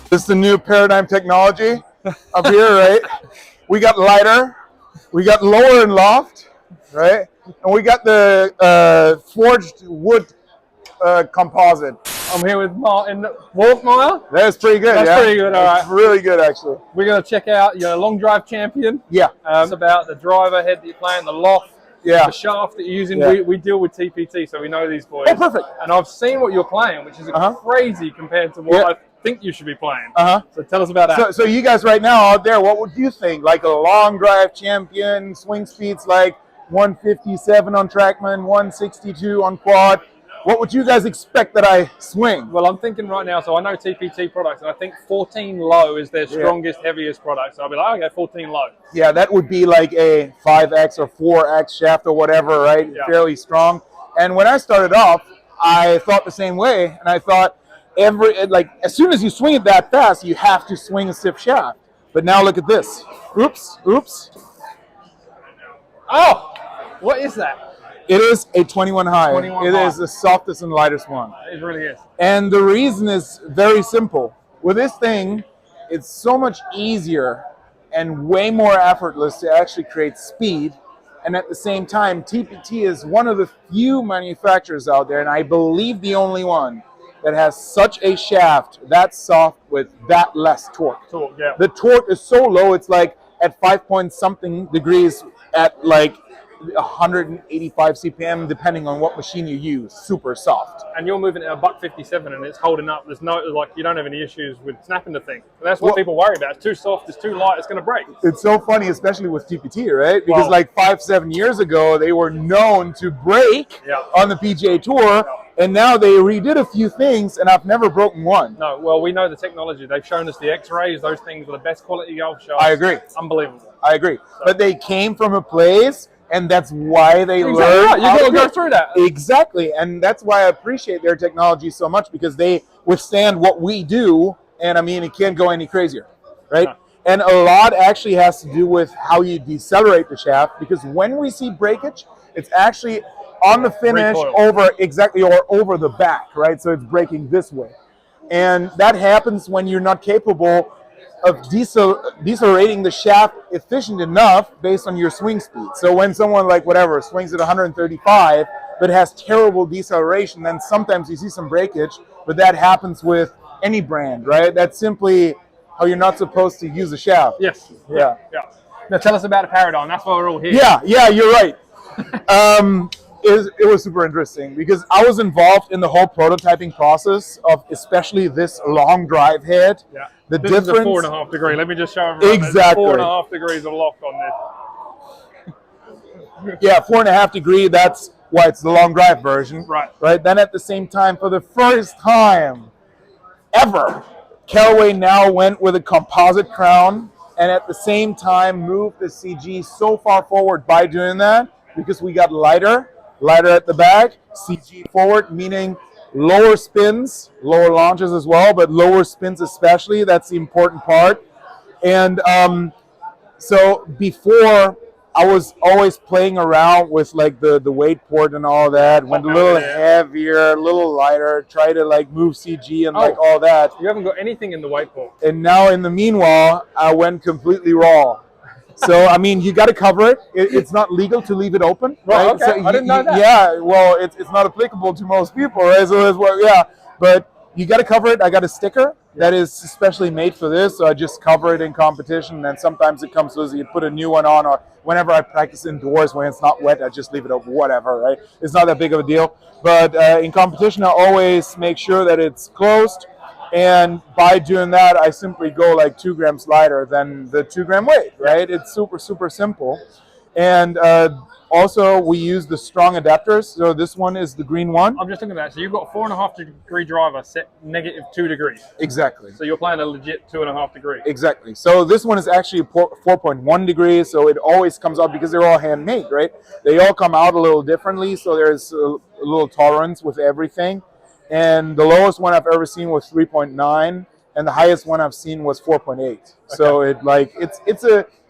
This is the new Paradym technology up here, right? We got lighter, we got lower in loft, right? And we got the forged wood composite. I'm here with Marting Borgmeier. That's pretty good. That's pretty good. All right, really good actually. We're going to check out your long drive champion. Yeah. It's about the driver head that you're playing, the loft, yeah, the shaft that you're using. Yeah. We deal with TPT, so we know these boys. Oh, perfect. And I've seen what you're playing, which is crazy compared to what I think you should be playing. So tell us about that. So you guys right now out there, what would you think? Like a long drive champion, swing speeds like 157 on Trackman, 162 on quad. What would you guys expect that I swing? Well, I'm thinking right now, so I know TPT products, and I think 14 low is their strongest, heaviest product. So I'll be like, okay, 14 low. Yeah, that would be like a 5X or 4X shaft or whatever, right? Yeah. Fairly strong. And when I started off, I thought the same way, and I thought as soon as you swing it that fast, you have to swing a stiff shaft. But now look at this. Oops. Oh, what is that? It is a 21 high. 21 it high. is the softest and lightest one. It really is. And the reason is very simple. With this thing, it's so much easier and way more effortless to actually create speed. And at the same time, TPT is one of the few manufacturers out there, and I believe the only one, that has such a shaft that soft with that less torque. Yeah. The torque is so low, it's like at 5-point-something degrees at like 185 CPM, depending on what machine you use. Super soft. And you're moving at a $157 and it's holding up. There's no, like, you don't have any issues with snapping the thing. And that's what people worry about. It's too soft, it's too light, it's going to break. It's so funny, especially with TPT, right? Because like 5-7 years ago, they were known to break on the PGA Tour. And now they redid a few things, and I've never broken one. No, well, we know the technology. They've shown us the X-rays. Those things are the best quality golf shafts. I agree. Unbelievable. I agree. So, but they came from a place, and that's why they learned. Right. You got to go through that. Exactly, and that's why I appreciate their technology so much, because they withstand what we do, and I mean, it can't go any crazier, right? No. And a lot actually has to do with how you decelerate the shaft, because when we see breakage, it's actually on the finish over the back, right? So it's breaking this way. And that happens when you're not capable of decelerating the shaft efficient enough based on your swing speed. So when someone swings at 135 but has terrible deceleration, then sometimes you see some breakage, but that happens with any brand, right? That's simply how you're not supposed to use the shaft. Yes. Yeah. Now tell us about the Paradym. That's why we're all here. Yeah, you're right. It was super interesting because I was involved in the whole prototyping process of especially this long drive head. Yeah. This is a 4.5 degree. Let me just show everyone. Exactly. 4.5 degrees of loft on this. Yeah, 4.5 degree. That's why it's the long drive version. Right. Then at the same time, for the first time ever, Callaway now went with a composite crown, and at the same time moved the CG so far forward by doing that, because we got lighter at the back, CG forward, meaning lower spins, lower launches as well, but lower spins especially. That's the important part. And so before, I was always playing around with like the weight port and all that, went a little heavier, a little lighter, try to like move CG and like all that. You haven't got anything in the weight port. And now in the meanwhile, I went completely raw. So, I mean, you got to cover it. It's not legal to leave it open. Right? Okay. So I didn't know that. Yeah, well, it's not applicable to most people, right? So, but you got to cover it. I got a sticker that is especially made for this, so I just cover it in competition. And sometimes it comes loose. You put a new one on, or whenever I practice indoors when it's not wet, I just leave it open, whatever, right? It's not that big of a deal. But in competition, I always make sure that it's closed. And by doing that, I simply go like 2 grams lighter than the 2 gram weight, right? It's super, super simple. And also, we use the strong adapters. So this one is the green one. I'm just looking at that. So you've got a 4.5 degree driver set -2 degrees. Exactly. So you're playing a legit 2.5 degree. Exactly. So this one is actually 4.1 degrees. So it always comes out, because they're all handmade, right? They all come out a little differently. So there's a little tolerance with everything. And the lowest one I've ever seen was 3.9, and the highest one I've seen was 4.8. Okay. So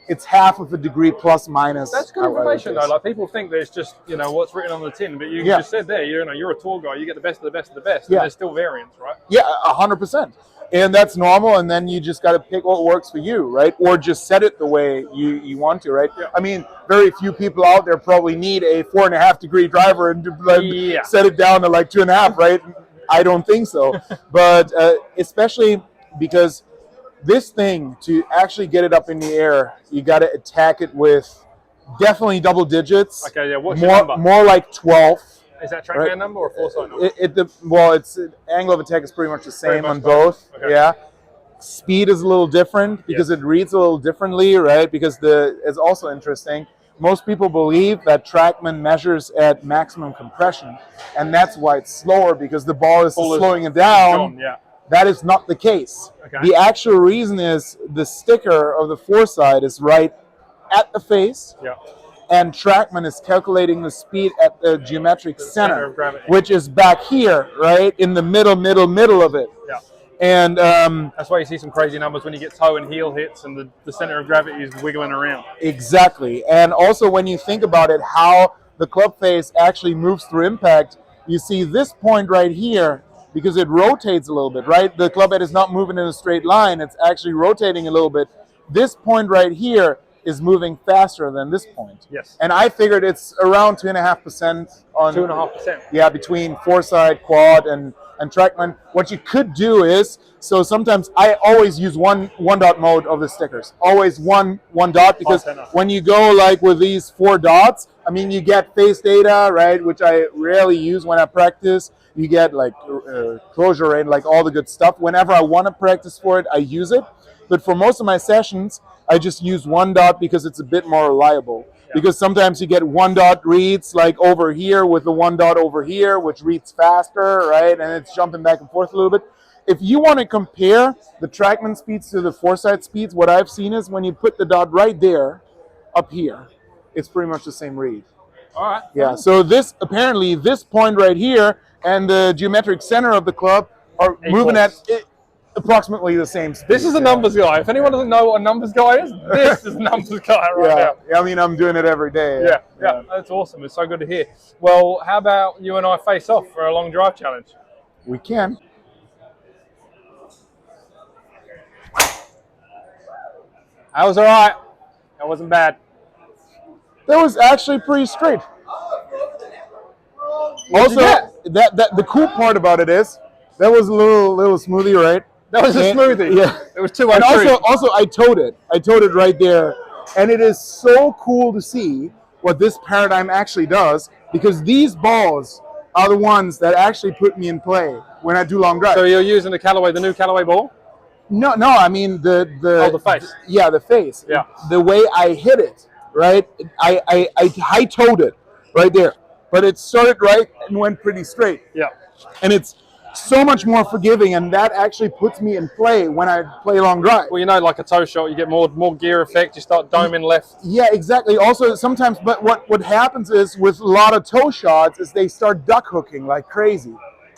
it's half of a degree plus minus. That's good information though. Like, people think that it's just what's written on the tin, but you just said there, you're a tour guy. You get the best of the best of the best. Yeah. And there's still variants, right? Yeah, 100%. And that's normal, and then you just got to pick what works for you, right? Or just set it the way you want to, right? Yeah. I mean, very few people out there probably need a 4.5-degree driver and Yeah. set it down to like 2.5, right? I don't think so. But especially because this thing, to actually get it up in the air, you got to attack it with definitely double digits. Okay, yeah. What's your number? More like 12. Is that trackman number or foresight number? It's angle of attack is pretty much the same on both. Okay. Yeah. Speed is a little different because it reads a little differently, right? Because it's also interesting. Most people believe that TrackMan measures at maximum compression, and that's why it's slower, because the ball is slowing it down. Yeah. That is not the case. Okay. The actual reason is the sticker of the foresight is right at the face. Yeah. And TrackMan is calculating the speed at the geometric center of gravity, which is back here, right? In the middle of it. Yeah. And that's why you see some crazy numbers when you get toe and heel hits and the center of gravity is wiggling around. Exactly. And also when you think about it, how the club face actually moves through impact, you see this point right here, because it rotates a little bit, right? The club head is not moving in a straight line. It's actually rotating a little bit. This point right here is moving faster than this point. Yes. And I figured it's around 2.5% on 2.5%. Yeah, between foresight, quad, and TrackMan. What you could do is, so sometimes I always use one dot mode of the stickers. Always one dot, because when you go like with these 4 dots, I mean, you get face data, right, which I rarely use when I practice. You get like closure rate, like all the good stuff. Whenever I want to practice for it, I use it. But for most of my sessions, I just use 1 dot because it's a bit more reliable. Yeah. Because sometimes you get 1 dot reads like over here with the 1 dot over here, which reads faster, right? And it's jumping back and forth a little bit. If you want to compare the TrackMan speeds to the foresight speeds, what I've seen is when you put the dot right there, up here, it's pretty much the same read. All right. Yeah, so this point right here and the geometric center of the club are moving at approximately the same speed. This is a numbers guy. If anyone doesn't know what a numbers guy is, this is a numbers guy right now. Yeah, I mean, I'm doing it every day. Yeah, that's awesome. It's so good to hear. Well, how about you and I face off for a long drive challenge? We can. That was all right. That wasn't bad. That was actually pretty straight. Also, the cool part about it is that was a little smoothie, right? That was a smoothie. Yeah. It was 2 And also I towed it. I towed it right there. And it is so cool to see what this Paradym actually does, because these balls are the ones that actually put me in play when I do long drive. So you're using the new Callaway ball? No, I mean the face. Yeah, the face. Yeah. The way I hit it, right? I high towed it right there. But it started right and went pretty straight. Yeah. And it's so much more forgiving, and that actually puts me in play when I play long drive. Well, you know, like a toe shot, you get more gear effect. You start doming left. Yeah, exactly. Also, sometimes, but what happens is with a lot of toe shots is they start duck hooking like crazy,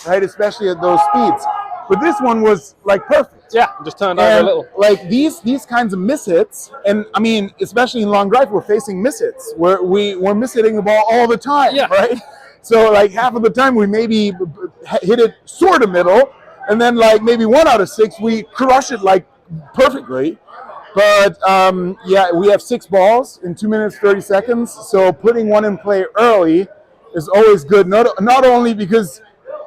right? Especially at those speeds. But this one was like perfect. Yeah, just turned over a little. Like these kinds of mishits, and I mean, especially in long drive, we're facing mishits. We're mishitting the ball all the time, right? So like half of the time we maybe hit it sort of middle, and then like maybe 1 out of 6 we crush it like perfectly. But yeah, we have 6 balls in 2 minutes 30 seconds. So putting one in play early is always good. Not only because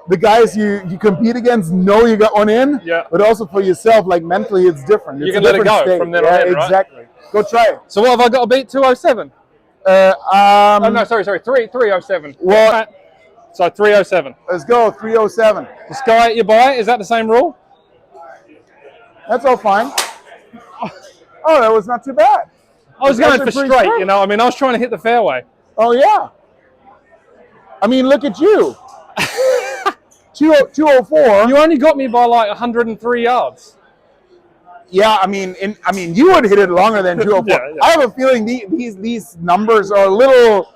the guys you compete against know you got one in, but also for yourself, like mentally it's different. You can let it go from then on in, right? Exactly. Go try it. So what have I got to beat? 207? Oh no, sorry, 307. Well, so 307. Let's go, 307. The sky you buy, is that the same rule? That's all fine. Oh, that was not too bad. I was going for straight, you know. I mean, I was trying to hit the fairway. Oh yeah. I mean, look at you. 204. You only got me by like 103 yards. Yeah, I mean, you would hit it longer than 204. I have a feeling these numbers are a little.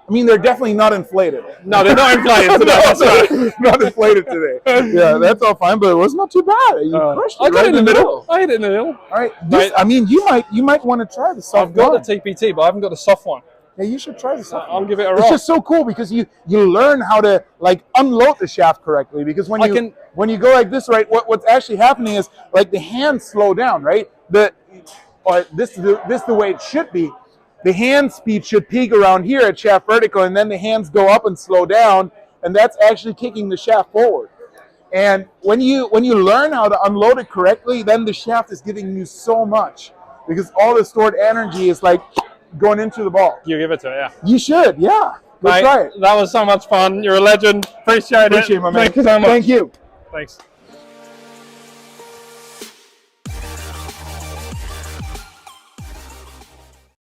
I mean, they're definitely not inflated. No, they're not inflated today. Not inflated today. Yeah, that's all fine, but it was not too bad. You crushed it. I got it in the middle. I hit it in the middle. All right. I mean, you might want to try the soft. I've got the TPT, but I haven't got the soft one. Hey, you should try this out. I'll give it a It's rock. just so cool because you learn how to like unload the shaft correctly. Because when you go like this, right, what's actually happening is like the hands slow down, right? This is the way it should be. The hand speed should peak around here at shaft vertical, and then the hands go up and slow down, and that's actually kicking the shaft forward. And when you learn how to unload it correctly, then the shaft is giving you so much because all the stored energy is like going into the ball. You give it to it, yeah. You should, yeah. Let's Mate, try it. That was so much fun. You're a legend. Appreciate Appreciate it, my man. Thank you so much. Thank you. Thanks.